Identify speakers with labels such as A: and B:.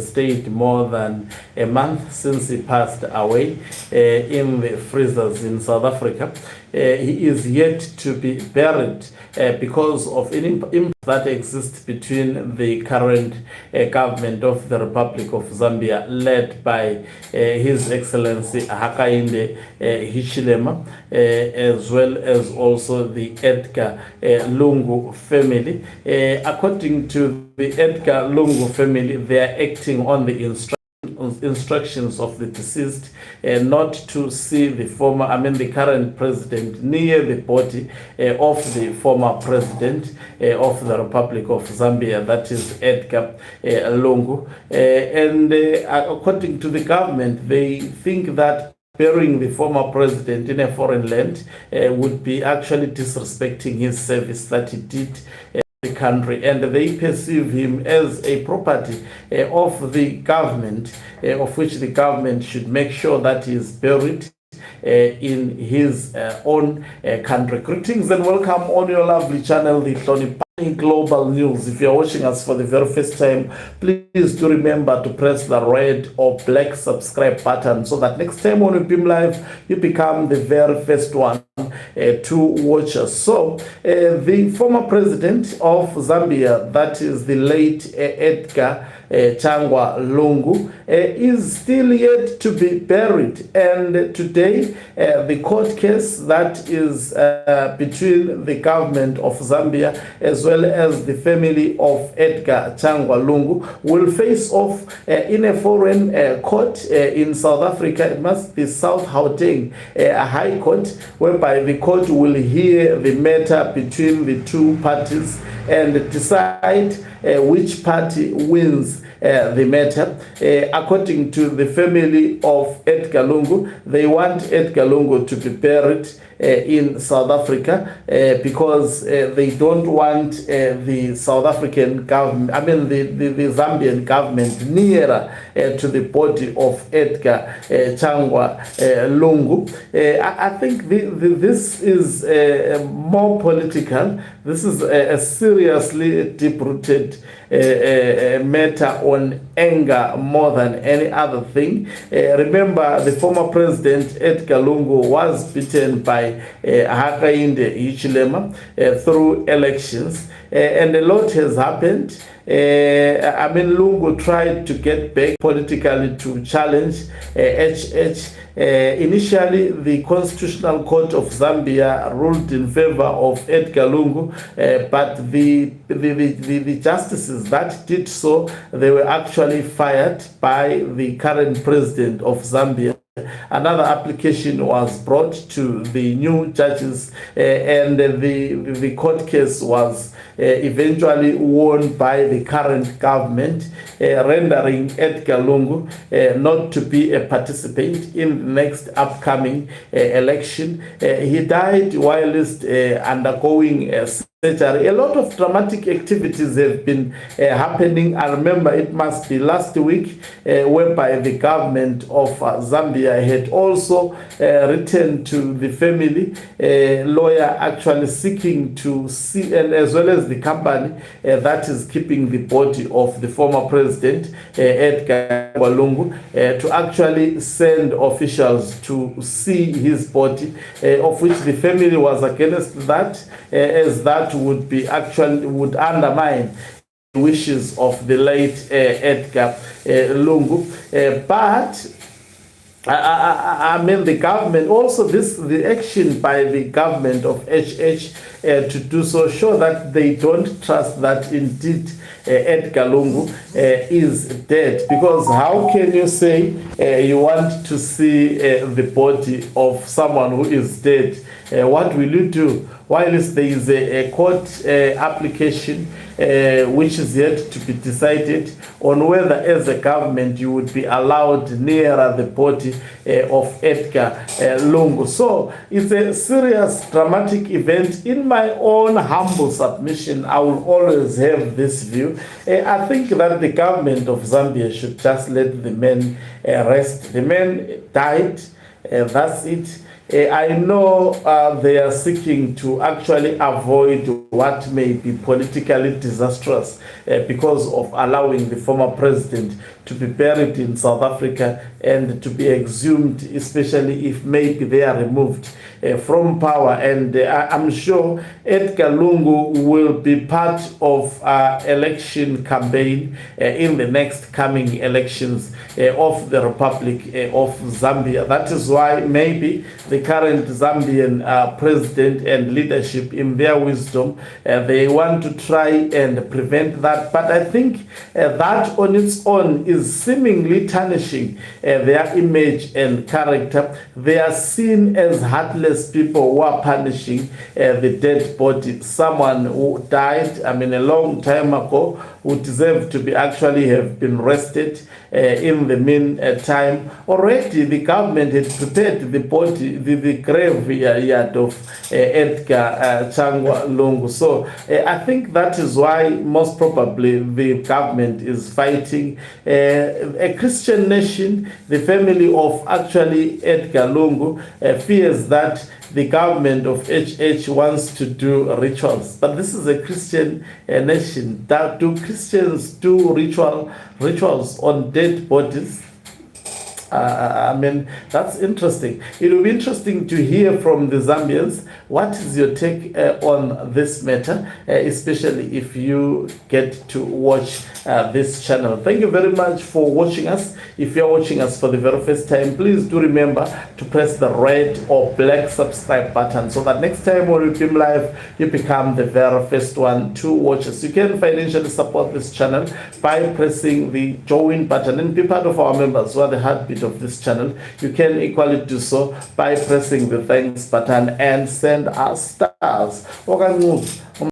A: stayed more than a month since he passed away in the freezers in South Africa. He is yet to be buried because of an impasse that exists between the current government of the Republic of Zambia, led by His Excellency Hakainde Hichilema, as well as also the Edgar Lungu family. According to the Edgar Lungu family, they are acting on the instructions of the deceased not to see the current president near the body of the former president of the Republic of Zambia, that is Edgar Lungu. And according to the government, they think that burying the former president in a foreign land would be actually disrespecting his service that he did the country, and they perceive him as a property of the government, of which the government should make sure that he is buried in his own country. Greetings and welcome on your lovely channel, the Tony Global News. If you're watching us for the very first time, please do remember to press the red or black subscribe button so that next time when we beam live, you become the very first one to watch us. So the former president of Zambia, that is the late Edgar Changwa Lungu, is still yet to be buried, and today the court case that is between the government of Zambia as well as the family of Edgar Changwa Lungu will face off in a foreign court in South Africa. It must be South Gauteng High Court, whereby the court will hear the matter between the two parties and decide which party wins the matter. According to the family of Edgar Lungu, they want Edgar Lungu to be buried in South Africa because they don't want the South African government, the Zambian government nearer to the body of Edgar Changwa Lungu. I think this is more political. This is a seriously deep-rooted matter on anger more than any other thing. Remember, the former president Edgar Lungu was beaten by Hakainde Hichilema through elections, and a lot has happened. Lungu tried to get back politically to challenge HH. Initially, the Constitutional Court of Zambia ruled in favor of Edgar Lungu, but the justices that did so, they were actually fired by the current president of Zambia. Another application was brought to the new judges, and the court case was eventually won by the current government, rendering Edgar Lungu not to be a participant in the next upcoming election. He died whilst undergoing surgery. A lot of dramatic activities have been happening. I remember it must be last week whereby the government of Zambia had also written to the family, lawyer actually seeking to see, and as well as the company that is keeping the body of the former president Edgar Lungu, to actually send officials to see his body, of which the family was against that, as that would undermine the wishes of the late Edgar Lungu. But the government also, the action by the government of HH to do so show that they don't trust that indeed Edgar Lungu is dead, because how can you say you want to see the body of someone who is dead? What will you do? Whilst there is a court application which is yet to be decided on whether as a government you would be allowed nearer the body of Edgar Lungu. So it's a serious, dramatic event. In my own humble submission, I will always have this view. I think that the government of Zambia should just let the men rest. The men died, that's it. I know they are seeking to actually avoid what may be politically disastrous because of allowing the former president to be buried in South Africa and to be exhumed, especially if maybe they are removed from power. And I'm sure Edgar Lungu will be part of election campaign in the next coming elections of the Republic of Zambia. That is why maybe the current Zambian president and leadership, in their wisdom, they want to try and prevent that. But I think that on its own is seemingly tarnishing their image and character. They are seen as heartless people who are punishing the dead body, someone who died, I mean, a long time ago, who deserved to be actually have been rested. In the meantime, already the government had prepared the body, the graveyard of Edgar Changwa Lungu. So I think that is why most probably the government is fighting a Christian nation. The family of actually Edgar Lungu fears that the government of HH wants to do rituals, but this is a Christian nation. Do Christians do rituals on dead bodies? I mean, that's interesting. It will be interesting to hear from the Zambians. What is your take on this matter, especially if you get to watch this channel? Thank you very much for watching us. If you're watching us for the very first time, please do remember to press the red or black subscribe button so that next time when we film live, you become the very first one to watch us. You can financially support this channel by pressing the join button and be part of our members who are the heartbeat of this channel. You can equally do so by pressing the thanks button and send us stars.